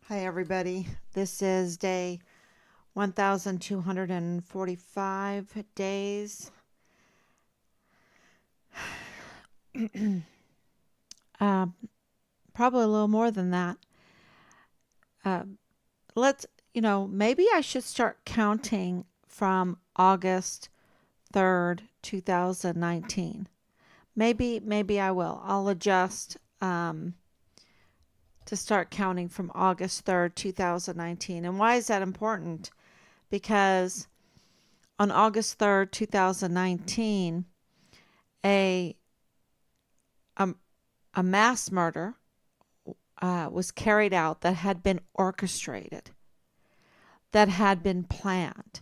Hi, everybody. This is day 1,245 days. uh, Probably a little more than that. Uh, let's, maybe I should start counting from August 3rd, 2019. Maybe I will. I'll adjust to start counting from August 3rd, 2019. And why is that important? Because on August 3rd, 2019, a a, a mass murder was carried out that had been orchestrated, that had been planned,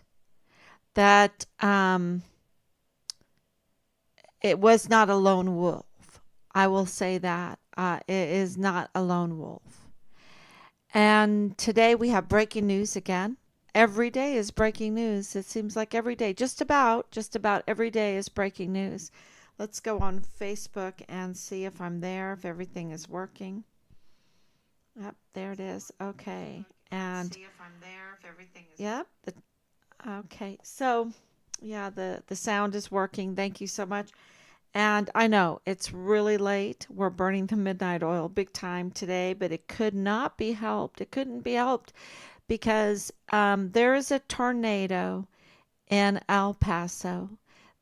that it was not a lone wolf. I will say that it is not a lone wolf. And today we have breaking news again. Every day is breaking news. It seems like every day, just about every day is breaking news. Let's go on Facebook and see if I'm there, if everything is working. Yep, there it is. Okay. And see if I'm there, if everything is. Yep. Okay. So, yeah, the sound is working. Thank you so much. And I know it's really late. We're burning the midnight oil big time today, but it could not be helped. It couldn't be helped because there is a tornado in El Paso.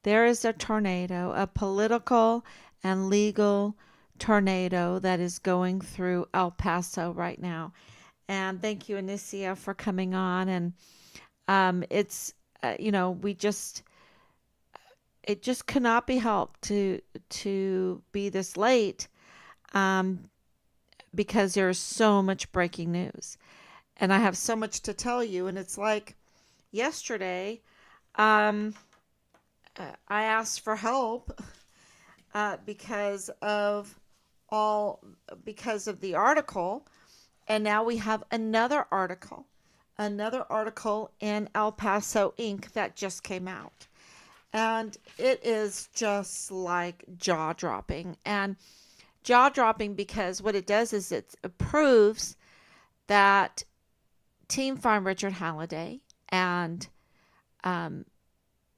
There is a tornado, a political and legal tornado that is going through El Paso right now. And thank you, Anicia, for coming on. And it's, we just, it just cannot be helped to be this late um, because there's so much breaking news. And I have so much to tell you. And it's like yesterday, um, I asked for help because of all because of the article, and now we have another article in El Paso Inc. that just came out, and it is just like jaw dropping because what it does is it proves that Team Farm Richard Halliday and um,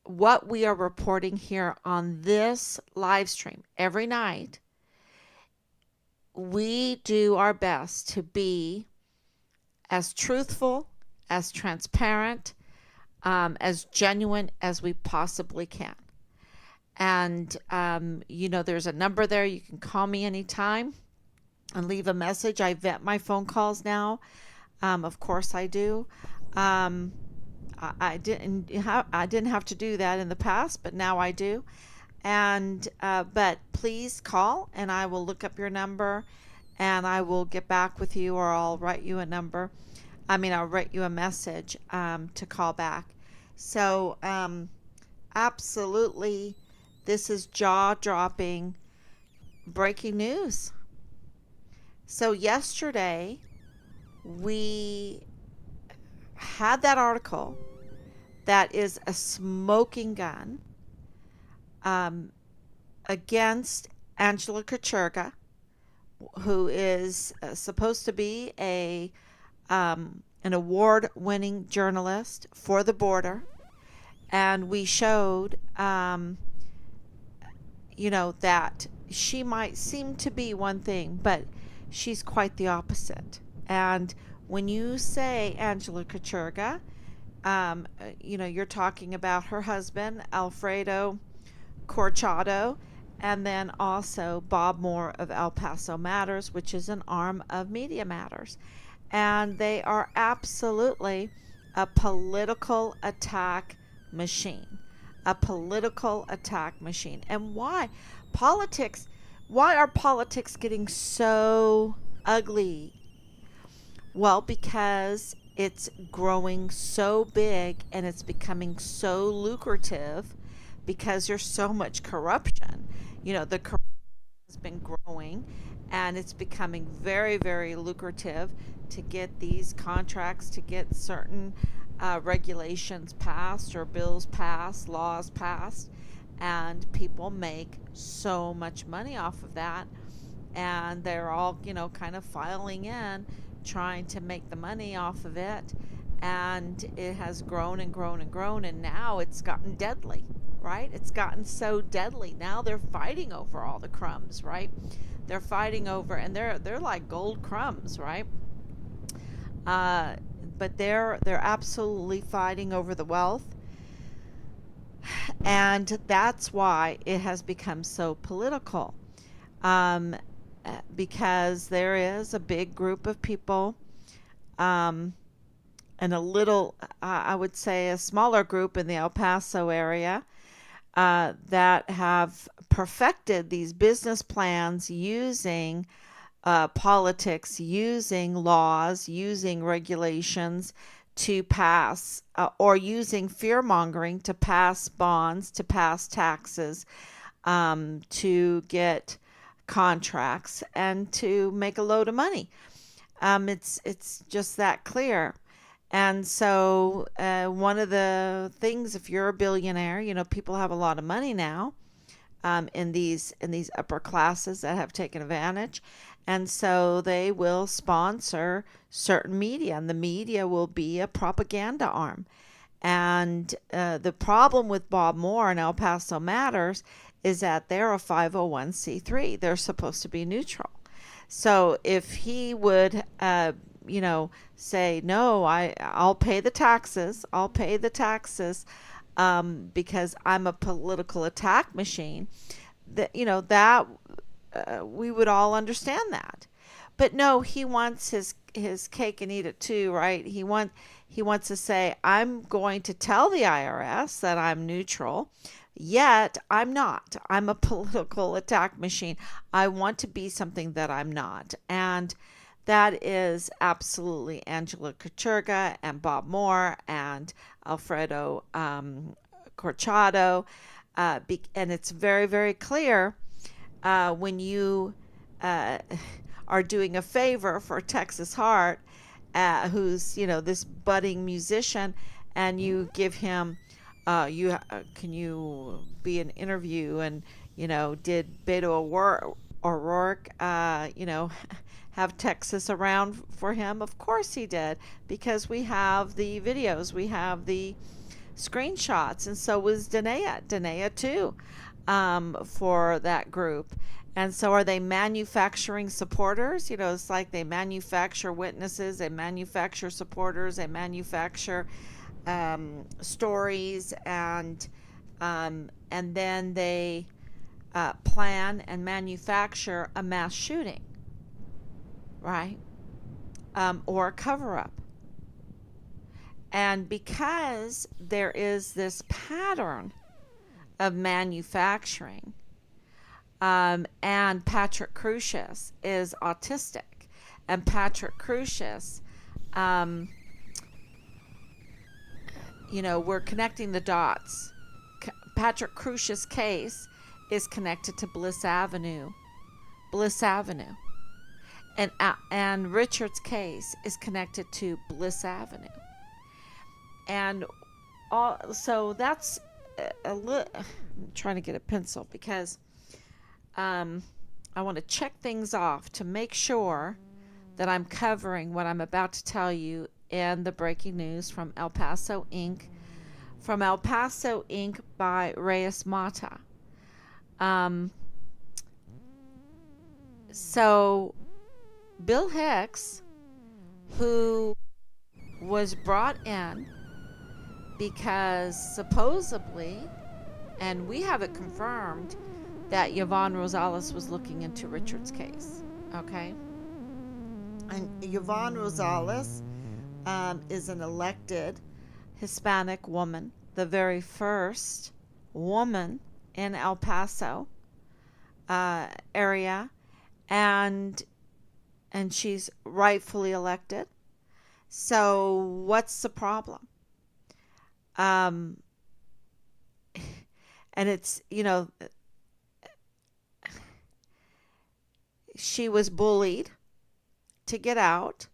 what we are reporting here on this live stream every night, we do our best to be as truthful, as transparent, as genuine as we possibly can. And, there's a number there. You can call me anytime and leave a message. I vet my phone calls now. Of course I do. Um, I didn't have to do that in the past, but now I do. And but please call, and I will look up your number, and I will get back with you, or I'll write you a number. I mean, I'll write you a message to call back. So absolutely, this is jaw-dropping breaking news. So yesterday we had that article that is a smoking gun um, against Angela Kucherga, who is supposed to be an award-winning journalist for the border, and we showed, that she might seem to be one thing, but she's quite the opposite. And when you say Angela Kucherga, you're talking about her husband, Alfredo Corchado, and then also Bob Moore of El Paso Matters, which is an arm of Media Matters. And they are absolutely a political attack machine. A political attack machine. And why? Politics, why are politics getting so ugly? Well, because it's growing so big and it's becoming so lucrative because there's so much corruption. The corruption has been growing, and it's becoming very, very lucrative to get these contracts, to get certain regulations passed or bills passed, laws passed, and people make so much money off of that. And they're all, kind of filing in trying to make the money off of it. And it has grown and grown and grown, and now it's gotten deadly, right? It's gotten so deadly. Now they're fighting over all the crumbs, right? They're fighting over, and they're like gold crumbs, right? Uh, but they're absolutely fighting over the wealth, and that's why it has become so political. Um, because there is a big group of people, um, and a little, I would say, a smaller group in the El Paso area that have perfected these business plans using politics, using laws, using regulations to pass, or using fear mongering to pass bonds, to pass taxes, to get contracts, and to make a load of money. It's just that clear. And so, one of the things, if you're a billionaire, people have a lot of money now, in these upper classes that have taken advantage, and so they will sponsor certain media, and the media will be a propaganda arm. And the problem with Bob Moore and El Paso Matters is that they're a 501c3. They're supposed to be neutral. So if he would, say, no, I'll pay the taxes. I'll pay the taxes, because I'm a political attack machine. That we would all understand that. But no, he wants his cake and eat it too, right? He wants to say, I'm going to tell the IRS that I'm neutral, yet I'm not. I'm a political attack machine. I want to be something that I'm not. And that is absolutely Angela Kachurga and Bob Moore and Alfredo Corchado. And it's very, very clear when you uh, are doing a favor for Texas Heart, who's this budding musician, and you give him, can you be an interview, and did Beto O'Rourke, have Texas around for him? Of course he did, because we have the videos, we have the screenshots, and so was Danae too, for that group. And so are they manufacturing supporters? It's like they manufacture witnesses, they manufacture supporters, they manufacture stories, and then they plan and manufacture a mass shooting, right? Or a cover up. And because there is this pattern of manufacturing, and Patrick Crusius is autistic, and Patrick Crusius, we're connecting the dots. Patrick Crusius' case is connected to Bliss Avenue, and Richard's case is connected to Bliss Avenue. And so that's I'm trying to get a pencil, because I want to check things off to make sure that I'm covering what I'm about to tell you in the breaking news from El Paso Inc. From El Paso Inc. by Reyes Mata. So Bill Hicks, who was brought in because supposedly, and we have it confirmed, that Yvonne Rosales was looking into Richard's case. Okay? And Yvonne Rosales is an elected Hispanic woman, the very first woman in El Paso area, and she's rightfully elected. So what's the problem? And it's, she was bullied to get out.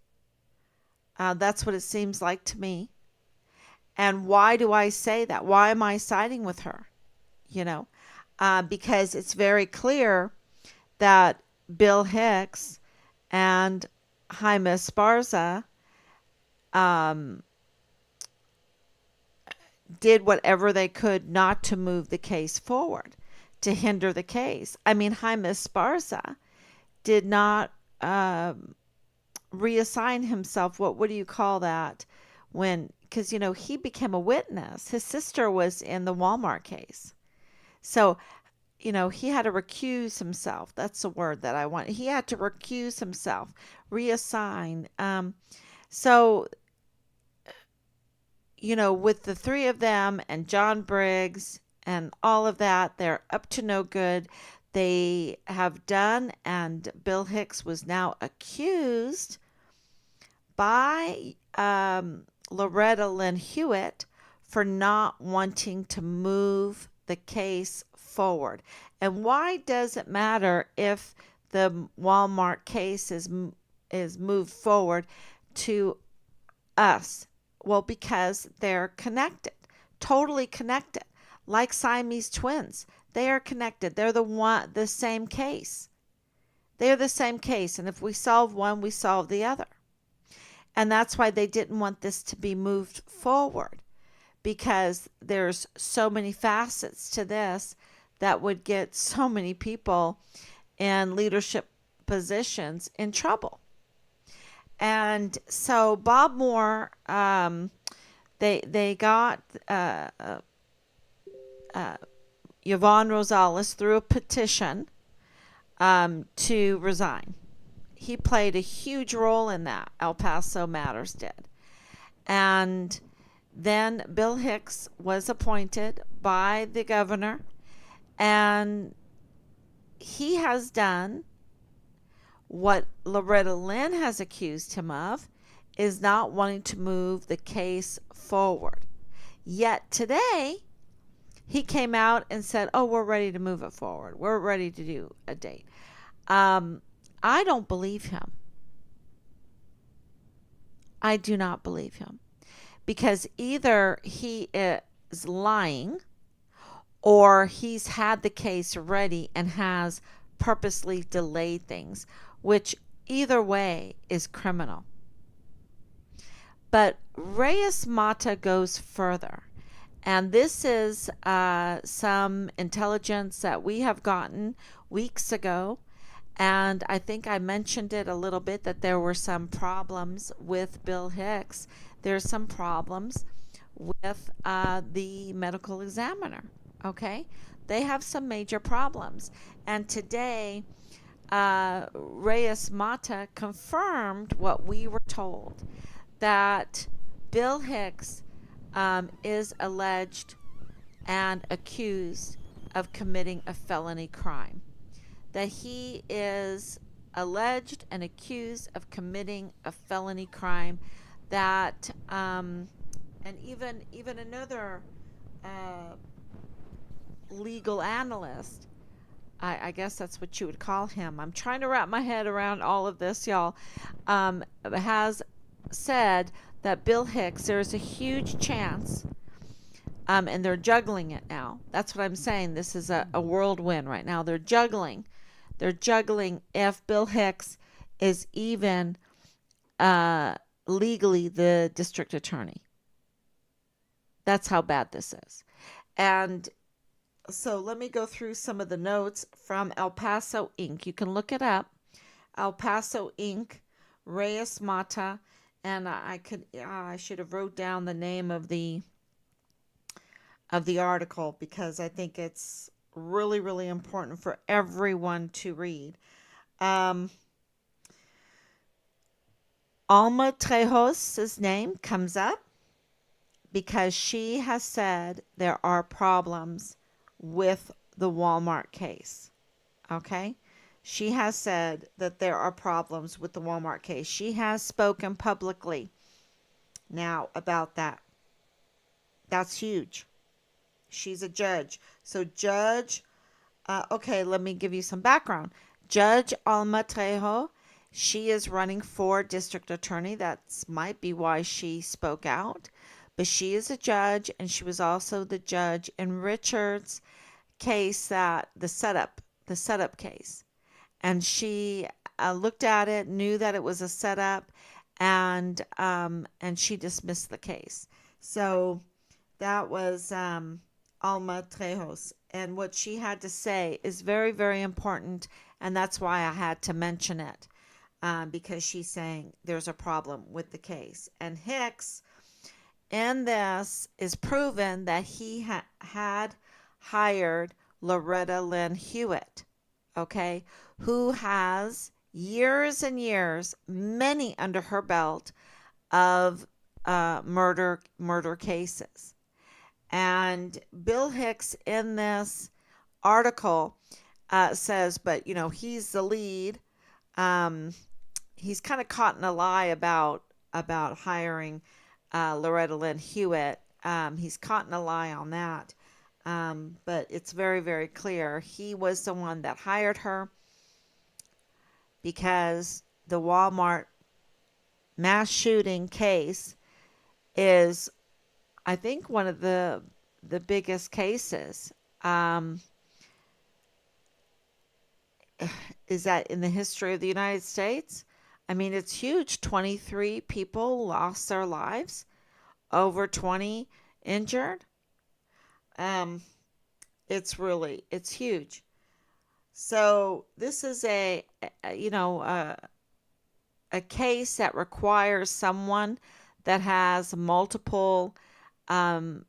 That's what it seems like to me. And why do I say that? Why am I siding with her? Because it's very clear that Bill Hicks and Jaime Esparza um, did whatever they could not to move the case forward, to hinder the case. I mean, Jaime Esparza did not reassign himself. What do you call that? When, because, he became a witness. His sister was in the Walmart case. So, he had to recuse himself. That's the word that I want. He had to recuse himself, reassign. So, with the three of them and John Briggs and all of that, they're up to no good. They have done, and Bill Hicks was now accused by Loretta Lynn Hewitt for not wanting to move the case forward. And why does it matter if the Walmart case is moved forward to us? Well, because they're connected, totally connected, like Siamese twins. They are connected. They're the same case. They're the same case, and if we solve one, we solve the other. And that's why they didn't want this to be moved forward, because there's so many facets to this that would get so many people in leadership positions in trouble. And so Bob Moore, they got Yvonne Rosales through a petition to resign. He played a huge role in that. El Paso Matters did. And then Bill Hicks was appointed by the governor, and he has done what Loretta Lynn has accused him of, is not wanting to move the case forward. Yet today, he came out and said, oh, we're ready to move it forward. We're ready to do a date. I don't believe him. I do not believe him. Because either he is lying, or he's had the case ready and has purposely delayed things, which either way is criminal. But Reyes Mata goes further. And this is some intelligence that we have gotten weeks ago. And I think I mentioned it a little bit, that there were some problems with Bill Hicks. There's some problems with the medical examiner. Okay? They have some major problems. And today, Reyes Mata confirmed what we were told, that Bill Hicks is alleged and accused of committing a felony crime. That he is alleged and accused of committing a felony crime. That and even another legal analyst, I guess that's what you would call him. I'm trying to wrap my head around all of this, y'all. Has said that Bill Hicks, there's a huge chance, and they're juggling it now. That's what I'm saying. This is a whirlwind right now. They're juggling. They're juggling if Bill Hicks is even legally the district attorney. That's how bad this is. And so let me go through some of the notes from El Paso Inc. You can look it up. El Paso Inc., Reyes Mata, and I should have wrote down the name of the article, because I think it's really, really important for everyone to read. Alma Trejos' name comes up because she has said there are problems with the Walmart case. Okay? She has said that there are problems with the Walmart case. She has spoken publicly now about that. That's huge. She's a judge. So okay, let me give you some background. Judge Alma Trejo, she is running for district attorney. That might be why she spoke out. But she is a judge, and she was also the judge in Richard's case, that the setup case. And she looked at it, knew that it was a setup, and she dismissed the case. So that was Alma Trejos, and what she had to say is very, very important, and that's why I had to mention it, because she's saying there's a problem with the case. And Hicks, in this, is proven that he had hired Loretta Lynn Hewitt, okay, who has years and years, many under her belt of murder cases. And Bill Hicks in this article says, but he's the lead. Um, he's kind of caught in a lie about hiring Loretta Lynn Hewitt. He's caught in a lie on that. But it's very, very clear he was the one that hired her because the Walmart mass shooting case is, I think, one of the biggest cases. Is that in the history of the United States? I mean, it's huge. 23 people lost their lives, over 20 injured. Um, it's huge. So this is a case that requires someone that has multiple um,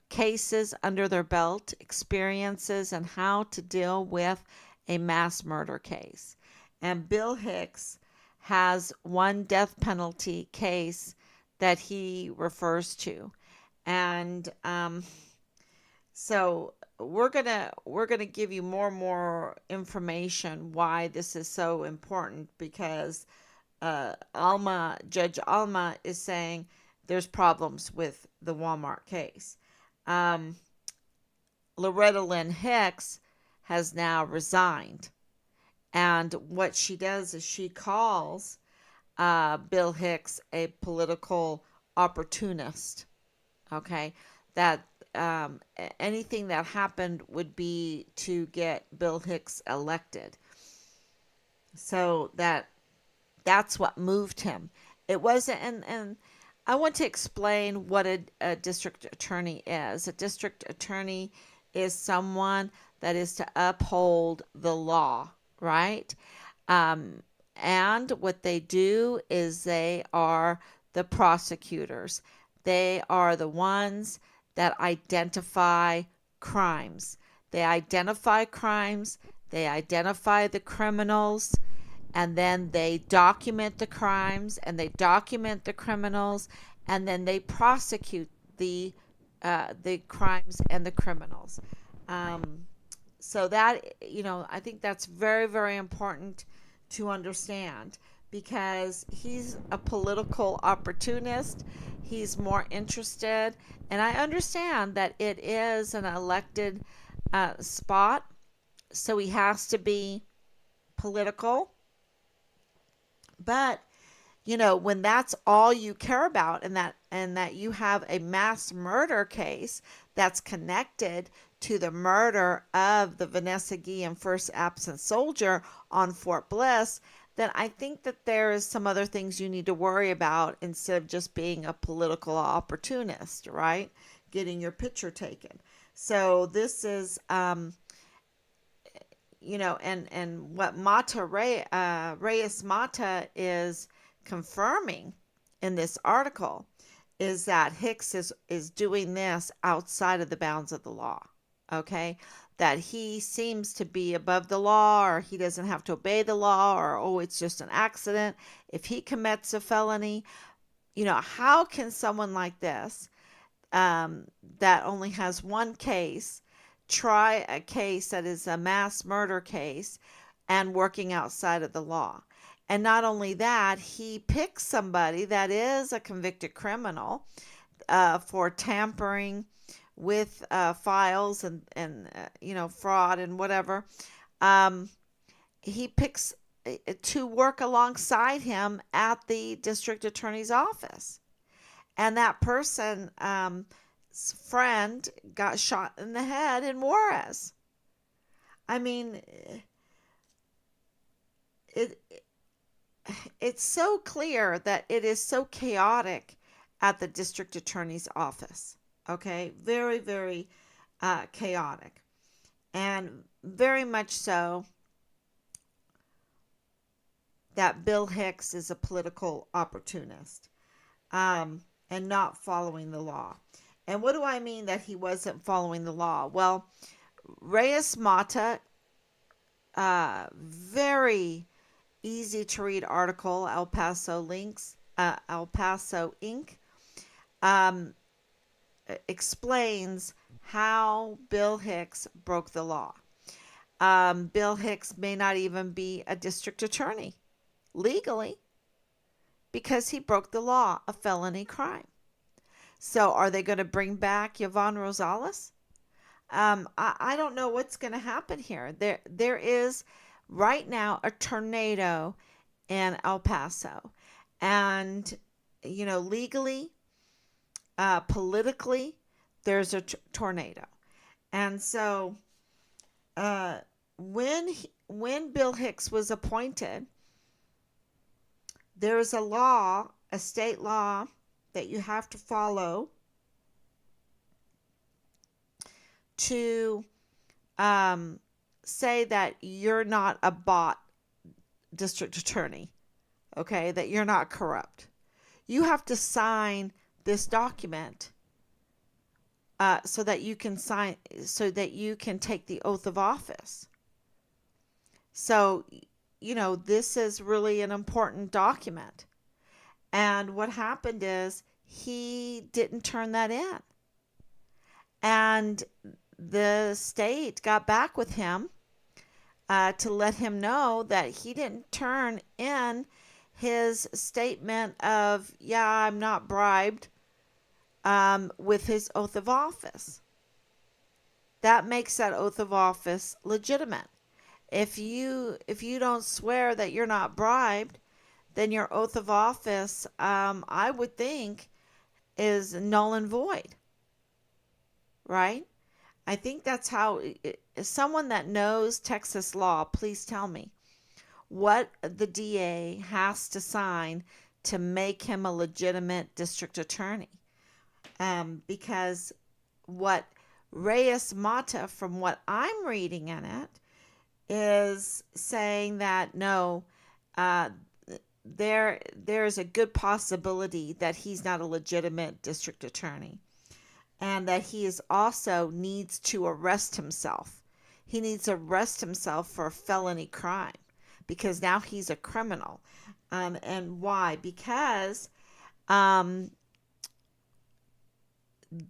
cases under their belt, experiences, and how to deal with a mass murder case. And Bill Hicks has one death penalty case that he refers to. And so we're gonna give you more and more information why this is so important, because Judge Alma is saying there's problems with the Walmart case. Um, Loretta Lynn Hicks has now resigned, and what she does is she calls Bill Hicks a political opportunist. Okay, that anything that happened would be to get Bill Hicks elected. So that's what moved him. It wasn't, and I want to explain what a district attorney is. A district attorney is someone that is to uphold the law, right? Um, and what they do is they are the prosecutors. They are the ones that identify crimes. They identify crimes, they identify the criminals, and then they document the crimes and they document the criminals, and then they prosecute the crimes and the criminals. Um, so that, I think that's very, very important to understand, because he's a political opportunist. He's more interested, and I understand that it is an elected spot, so he has to be political. But when that's all you care about, and that you have a mass murder case that's connected to the murder of the Vanessa Guillen first absent soldier on Fort Bliss, then I think that there is some other things you need to worry about instead of just being a political opportunist, right? Getting your picture taken. So this is and what Reyes Mata is confirming in this article is that Hicks is doing this outside of the bounds of the law. Okay, that he seems to be above the law, or he doesn't have to obey the law, or it's just an accident. If he commits a felony, how can someone like this, that only has one case, try a case that is a mass murder case and working outside of the law? And not only that, he picks somebody that is a convicted criminal for tampering with files and fraud and whatever. Um, he picks to work alongside him at the district attorney's office. And that person, friend, got shot in the head in Juarez. I mean, it it's so clear that it is so chaotic at the district attorney's office. Okay, very, very chaotic, and very much so that Bill Hicks is a political opportunist, and not following the law. And what do I mean that he wasn't following the law? Well, Reyes Mata, very easy to read article, El Paso Inc. Um, explains how Bill Hicks broke the law. Bill Hicks may not even be a district attorney legally because he broke the law, a felony crime. So are they going to bring back Yvonne Rosales? I don't know what's going to happen here. There is right now a tornado in El Paso, and legally, politically, there's a tornado, and so when Bill Hicks was appointed, there's a law, a state law that you have to follow to say that you're not a bot district attorney, okay, that you're not corrupt. You have to sign this document so that you can take the oath of office. So, this is really an important document. And what happened is he didn't turn that in. And the state got back with him to let him know that he didn't turn in his statement of, yeah, I'm not bribed, with his oath of office. That makes that oath of office legitimate. If you don't swear that you're not bribed, then your oath of office, I would think, is null and void, right? I think that's how, someone that knows Texas law, please tell me what the DA has to sign to make him a legitimate district attorney. Because what Reyes Mata, from what I'm reading in it, is saying that no, there's a good possibility that he's not a legitimate district attorney, and that he is also needs to arrest himself. He needs to arrest himself for a felony crime because now he's a criminal. And why? Because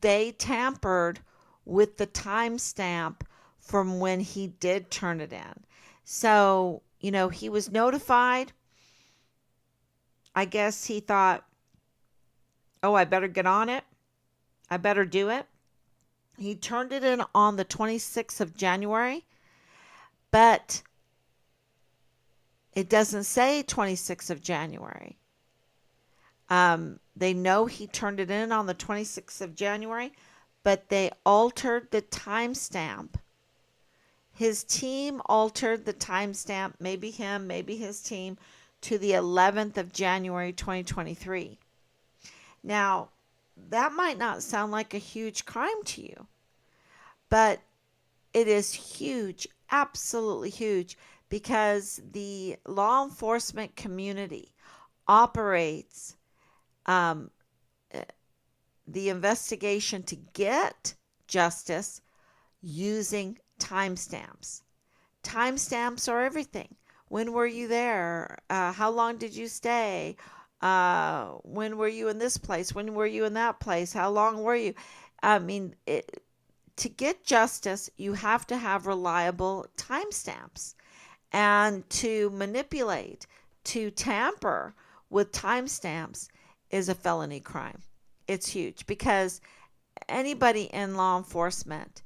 they tampered with the timestamp from when he did turn it in. So, he was notified. I guess he thought, oh, I better get on it. I better do it. He turned it in on the 26th of January, but it doesn't say 26th of January. They know he turned it in on the 26th of January, but they altered the timestamp. His team altered the timestamp, maybe him, maybe his team, to the 11th of January 2023. Now, that might not sound like a huge crime to you, but it is huge, absolutely huge, because the law enforcement community operates the investigation to get justice using timestamps. Timestamps are everything. When were you there? How long did you stay? When were you in this place? When were you in that place? How long were you? I mean, to get justice, you have to have reliable timestamps. And to manipulate, to tamper with timestamps is a felony crime. It's huge because anybody in law enforcement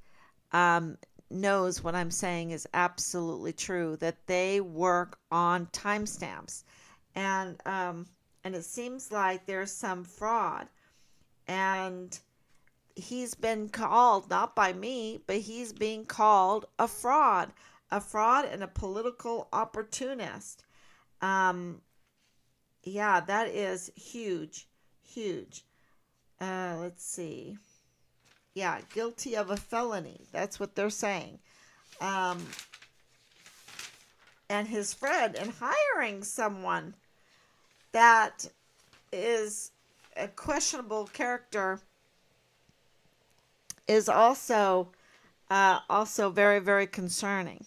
knows what I'm saying is absolutely true, that they work on timestamps. And it seems like there's some fraud. And he's been called, not by me, but he's being called a fraud and a political opportunist. Um, yeah, that is huge, huge. Let's see. Yeah, guilty of a felony. That's what they're saying. Um, and his friend, and hiring someone that is a questionable character is also very, very concerning.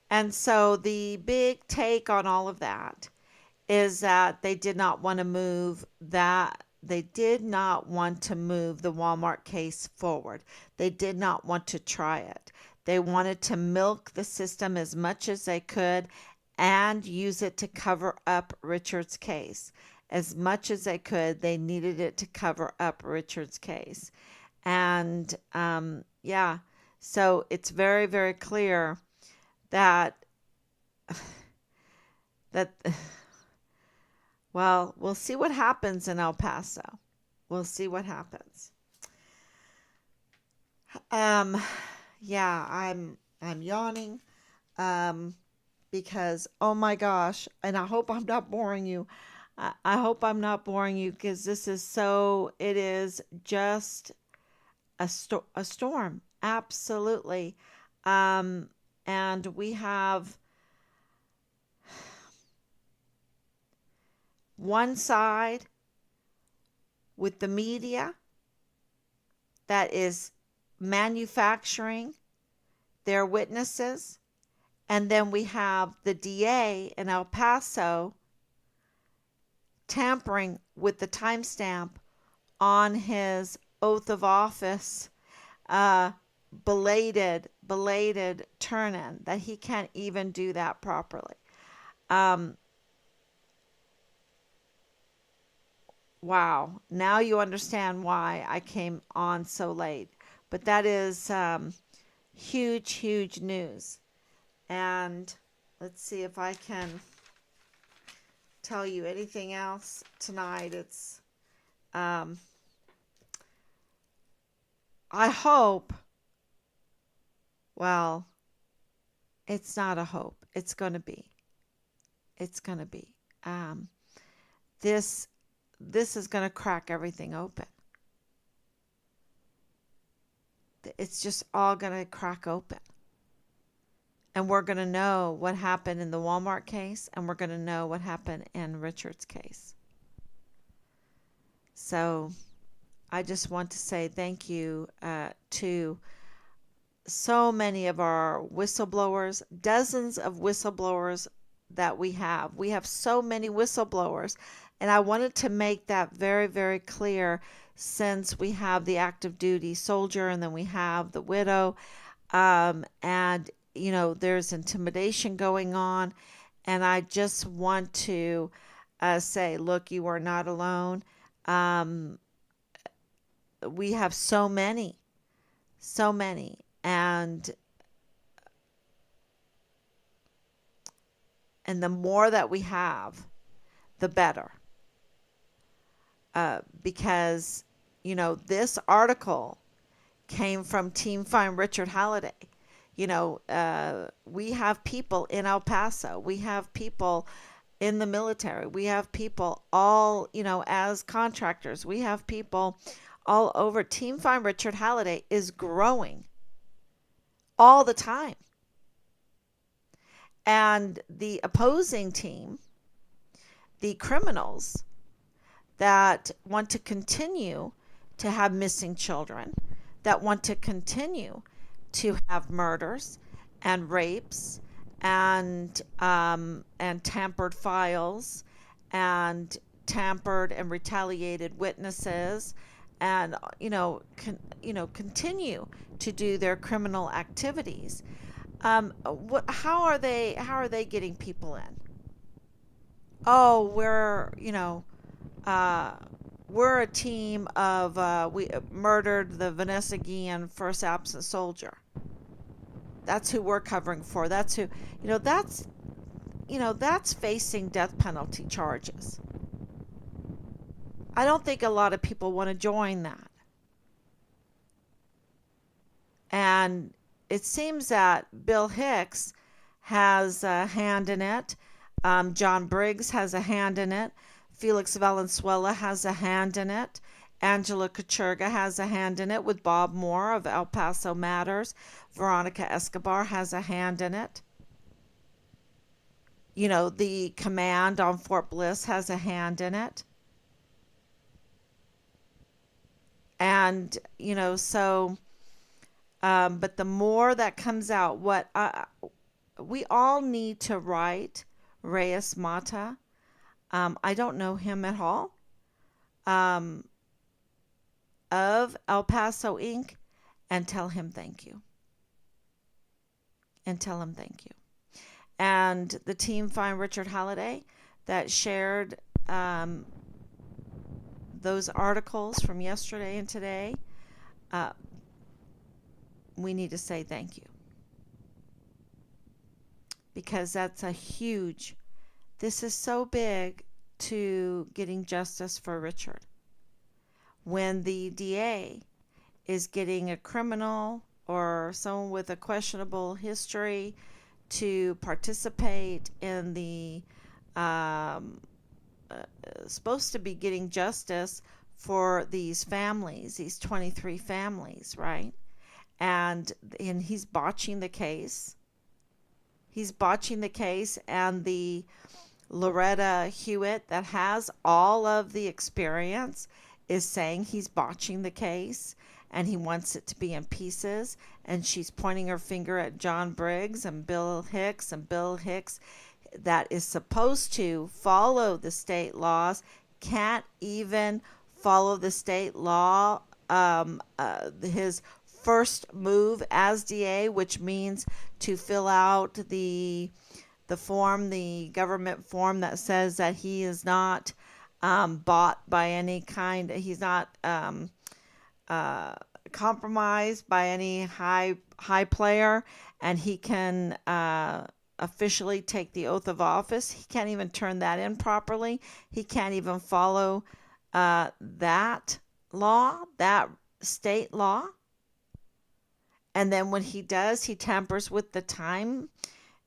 And so the big take on all of that is that they did not want to move the Walmart case forward. They did not want to try it. They wanted to milk the system as much as they could and use it to cover up Richard's case. As much as they could, they needed it to cover up Richard's case. And yeah, so it's very, very clear that that well, we'll see what happens in El Paso. We'll see what happens. Um, yeah, I'm yawning. Um, because oh my gosh, and I hope I'm not boring you. I hope I'm not boring you because this is so. It is just a storm, absolutely. Um, and we have one side with the media that is manufacturing their witnesses. And then we have the DA in El Paso tampering with the timestamp on his oath of office, uh, belated turn in, that he can't even do that properly. Um, wow. Now you understand why I came on so late. But that is huge, huge news. And let's see if I can tell you anything else tonight. It's, um, I hope, well, it's not a hope. It's going to be. It's going to be. Um, this, this is going to crack everything open. It's just all going to crack open. And we're going to know what happened in the Walmart case, and we're going to know what happened in Richard's case. So I just want to say thank you to so many of our whistleblowers, dozens of whistleblowers that we have. We have so many whistleblowers. And I wanted to make that very, very clear since we have the active duty soldier and then we have the widow. And, there's intimidation going on. And I just want to say, look, you are not alone. Um, we have so many, so many. And the more that we have, the better. Because, this article came from Team Find Richard Halliday. We have people in El Paso. We have people in the military. We have people all, as contractors. We have people all over. Team Find Richard Halliday is growing all the time. And the opposing team, the criminals that want to continue to have missing children, that want to continue to have murders and rapes and tampered files and tampered and retaliated witnesses, and continue to do their criminal activities. How are they getting people in? Oh, uh, we're a team of we murdered the Vanessa Guillen first absent soldier. That's who we're covering for. That's who, you know, that's that's facing death penalty charges. I don't think a lot of people want to join that. And it seems that Bill Hicks has a hand in it. John Briggs has a hand in it. Felix Valenzuela has a hand in it. Angela Kachurga has a hand in it with Bob Moore of El Paso Matters. Veronica Escobar has a hand in it. The command on Fort Bliss has a hand in it. And, but the more that comes out, we all need to write Reyes Mata. I don't know him at all. Um, of El Paso Inc. and tell him thank you. And tell him thank you. And the team find Richard Halliday that shared those articles from yesterday and today. We need to say thank you. Because that's a huge, this is so big to getting justice for Richard. When the DA is getting a criminal or someone with a questionable history to participate in the supposed to be getting justice for these families, these 23 families, right? And he's botching the case. He's botching the case, and the Loretta Hewitt that has all of the experience is saying he's botching the case and he wants it to be in pieces, and she's pointing her finger at John Briggs and Bill Hicks, that is supposed to follow the state laws can't even follow the state law. His first move as DA, which means to fill out the form, the government form that says that he is not bought by any kind. He's not compromised by any high player, and he can officially take the oath of office. He can't even turn that in properly. He can't even follow that law, that state law. And then when he does, he tampers with the time.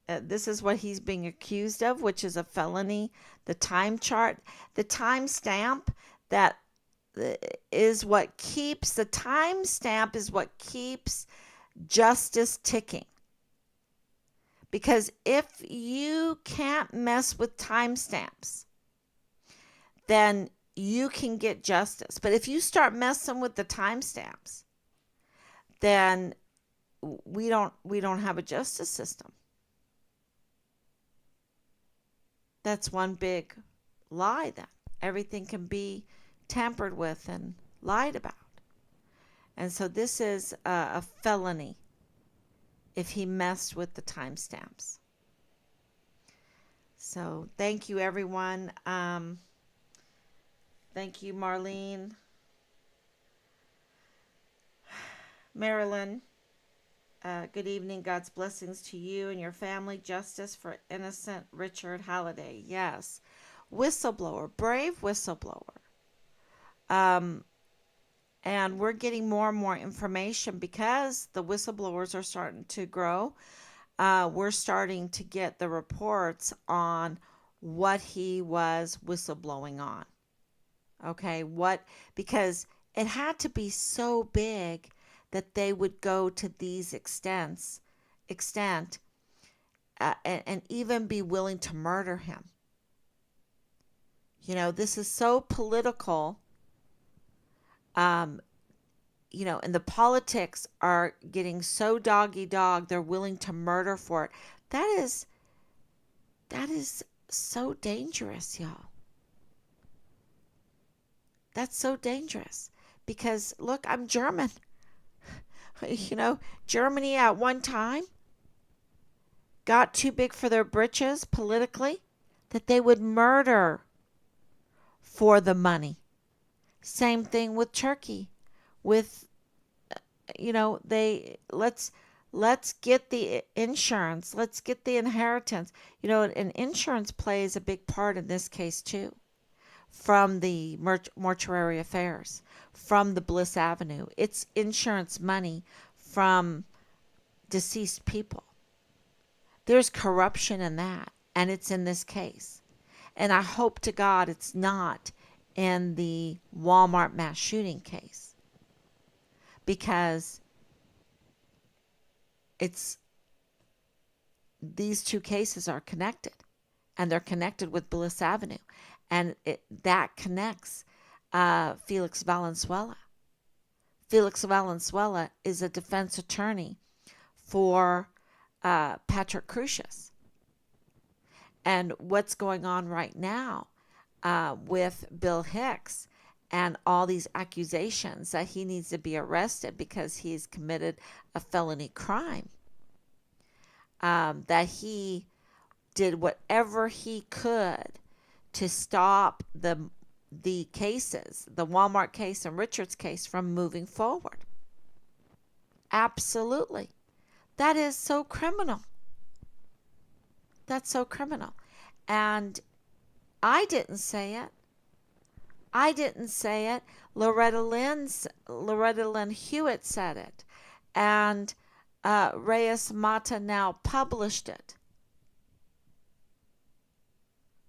This is what he's being accused of, which is a felony. The time chart, the time stamp that is what keeps, the time stamp is what keeps justice ticking. Because if you can't mess with timestamps, then you can get justice. But if you start messing with the timestamps, then we don't have a justice system. That's one big lie, that everything can be tampered with and lied about. And so this is a felony if he messed with the timestamps. So thank you, everyone. Thank you, Marlene. Marilyn, good evening. God's blessings to you and your family. Justice for innocent Richard Halliday. Yes. Whistleblower, brave whistleblower. And we're getting more and more information because the whistleblowers are starting to grow. We're starting to get the reports on what he was whistleblowing on. Okay, because it had to be so big that they would go to these extent, and even be willing to murder him. This is so political. And the politics are getting so dog-eat-dog, they're willing to murder for it. That is so dangerous, y'all. That's so dangerous. Because, look, I'm German. Germany at one time got too big for their britches politically, that they would murder for the money. Same thing with Turkey. With, let's get the insurance. Let's get the inheritance. And insurance plays a big part in this case too. From the mortuary affairs, from the Bliss Avenue. It's insurance money from deceased people. There's corruption in that. and it's in this case. And I hope to God it's not in the Walmart mass shooting case, because it's these two cases are connected, and they're connected with Bliss Avenue, and that connects Felix Valenzuela. Felix Valenzuela is a defense attorney for Patrick Crusius. And what's going on right now with Bill Hicks and all these accusations that he needs to be arrested because he's committed a felony crime, that he did whatever he could to stop the cases, the Walmart case and Richard's case, from moving forward. Absolutely. That is so criminal. That's so criminal. And I didn't say it. I didn't say it. Loretta Lynn Hewitt said it. And Reyes Mata now published it.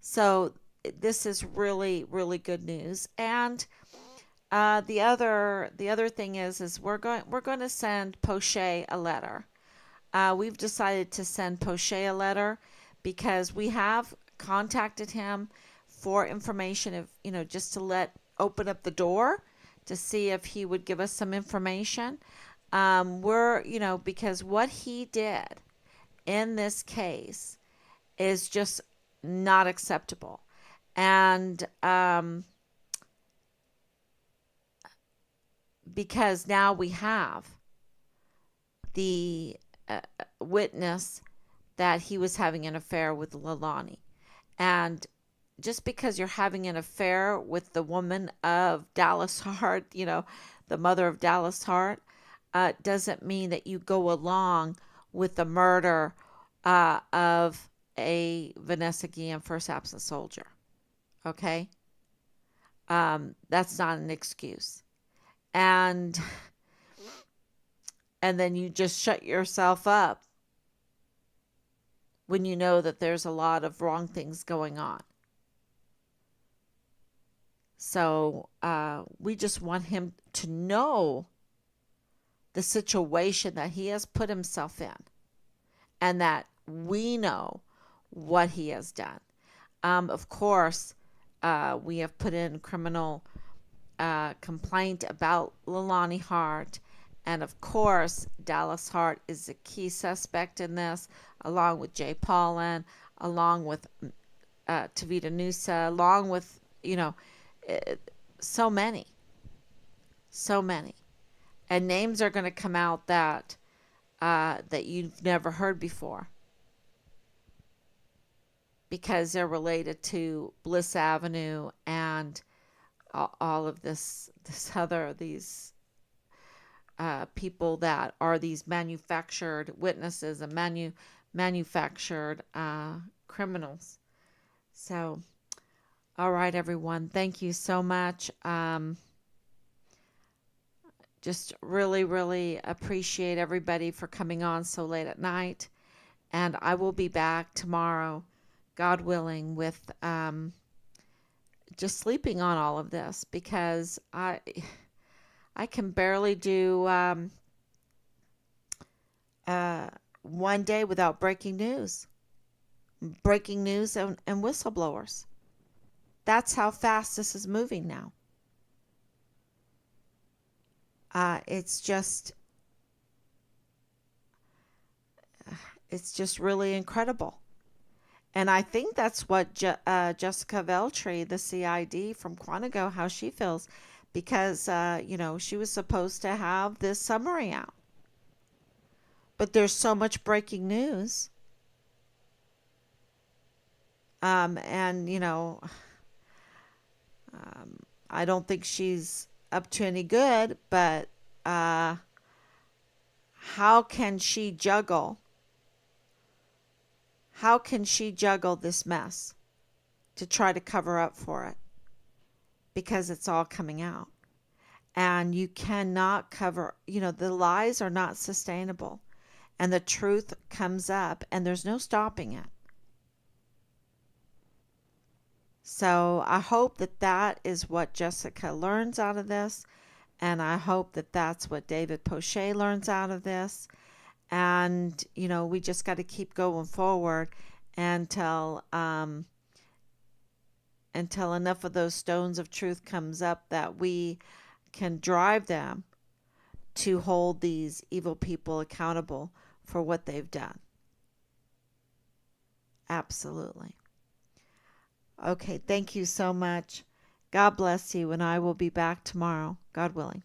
So this is really, really good news. And the other thing is we're going to send Poche a letter. We've decided to send Poche a letter because we have contacted him for information, if just to open up the door to see if he would give us some information. Because what he did in this case is just not acceptable. And because now we have the witness that he was having an affair with Leilani. And just because you're having an affair with the woman of Dallas Hart, the mother of Dallas Hart, doesn't mean that you go along with the murder of a Vanessa Guillen first absent soldier. Okay? That's not an excuse. And then you just shut yourself up when you know that there's a lot of wrong things going on. So we just want him to know the situation that he has put himself in, and that we know what he has done. Of course, we have put in criminal complaint about Leilani Hart. And of course, Dallas Hart is a key suspect in this, along with Jay Paulin, along with Tavita Nusa, along with, so many. And names are going to come out that you've never heard before, because they're related to Bliss Avenue and all of these people that are these manufactured witnesses and manufactured criminals. So, all right, everyone. Thank you so much. Just really, really appreciate everybody for coming on so late at night. And I will be back tomorrow, God willing, with just sleeping on all of this, because I can barely do one day without breaking news and whistleblowers. That's how fast this is moving now. It's just really incredible. And I think that's what Jessica Veltri, the CID from Quantico, how she feels. Because, she was supposed to have this summary out. But there's so much breaking news. I don't think she's up to any good, but how can she juggle? How can she juggle this mess to try to cover up for it? Because it's all coming out. And you cannot cover, the lies are not sustainable. And the truth comes up, and there's no stopping it. So I hope that that is what Jessica learns out of this. And I hope that that's what David Poche learns out of this. And, we just got to keep going forward until, until enough of those stones of truth comes up that we can drive them to hold these evil people accountable for what they've done. Absolutely. Okay, thank you so much. God bless you, and I will be back tomorrow, God willing.